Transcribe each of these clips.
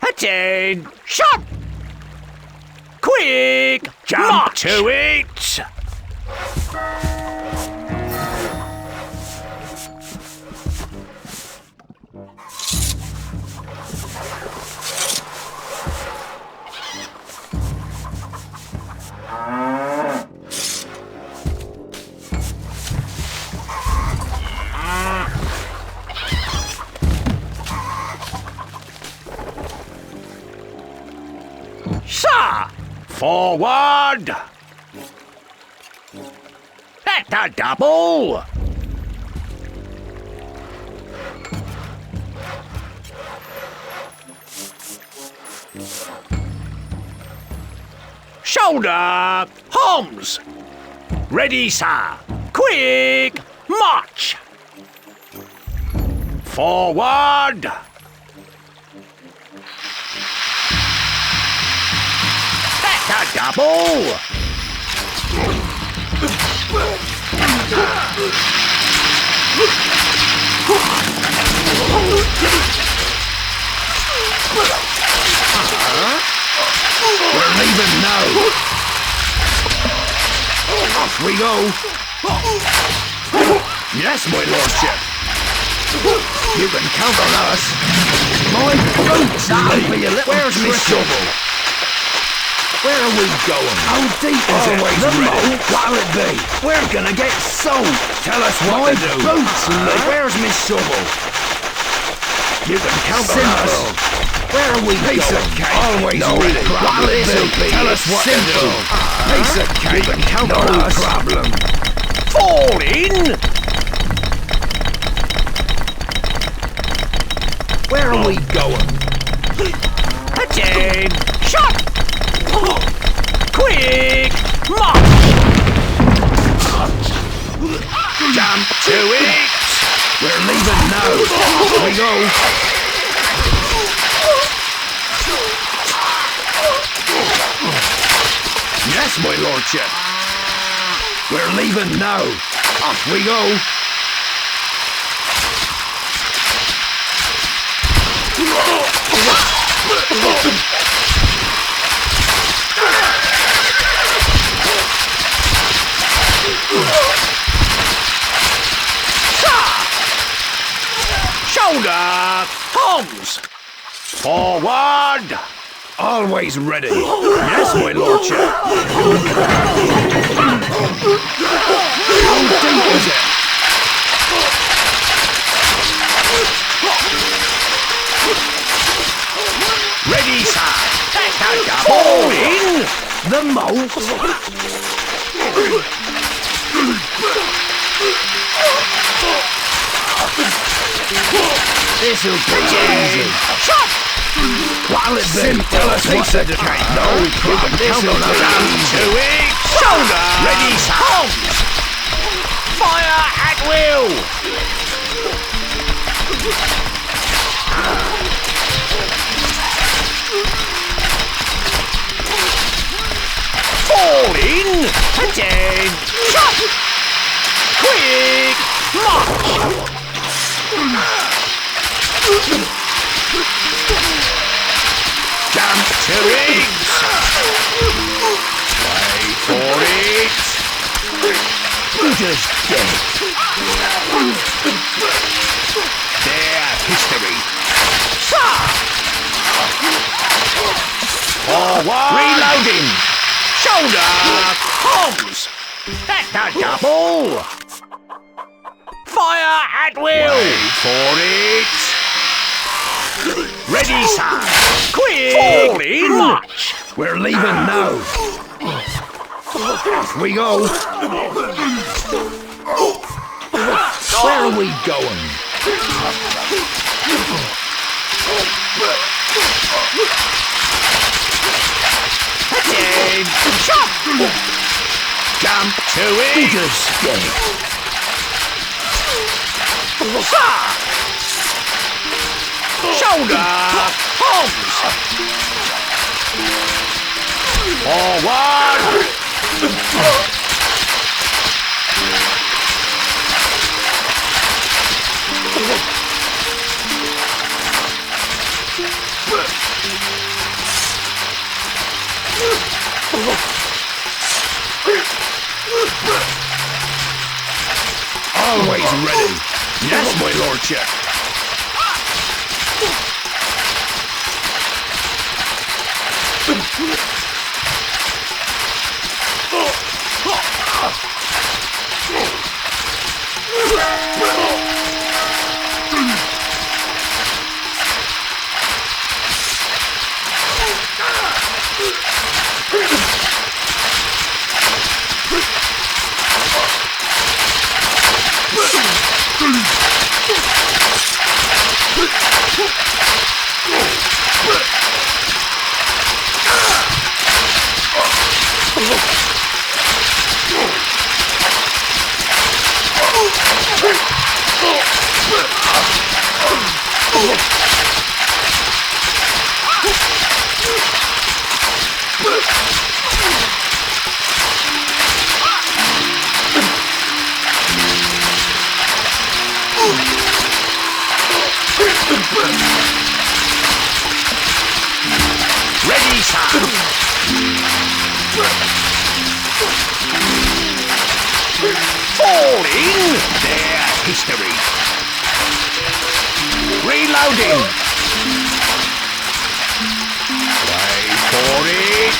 Attain! Shot! Quick! Jump to it! Sir! Forward! At the double! Shoulder! Homs! Ready, sir! Quick! March! Forward! That's a double! We're leaving now. Off we go. Yes, my lordship. You can count on us. My boots! Where's my shovel? Where are we going? How deep is it? The moat? What'll it be? We're gonna get soaked. Tell us what to do. Boots, where's my shovel? You can count on us. Where are we Piece going? Of cake. Always ready. What'll it be? Tell us what to do. Piece of cake. You can count on us. No problem. Fall in. Where are we going? Attain. Shot. Quick! March! Jump to it! We're leaving now. Here we go. Yes, my lordship. We're leaving now. Off we go. Shoulder! Homs! Forward! Always ready. Yes, my lordship. How deep is it? Ready, sir. Fall in the moat. This'll be easy. Shot! What'll it be? Tell us what to do. No problem. This'll be to it. Shoulder! Ready, sir. Fire at will! Fall in! Attain! Shot! Quick! March! Jump to it! Wait for it! You just get it! Their history! Sir! Forward! Reloading! Shoulder! Homs! That's a double! Fire at will! Wait for it! Ready, sir! Quick! Fall in! March! We're leaving now! Off we go! Where are we going? Attain! Shot! Jump to it! Just get it! Shoulder! Homs! Forward! Always ready. Yes, my lordship. Ready, sir. Falling their history. Reloading. Wait for it.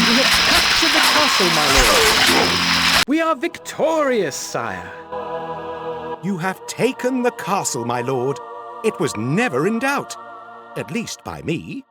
We have captured the castle, my lord. We are victorious, sire. You have taken the castle, my lord. It was never in doubt. At least by me.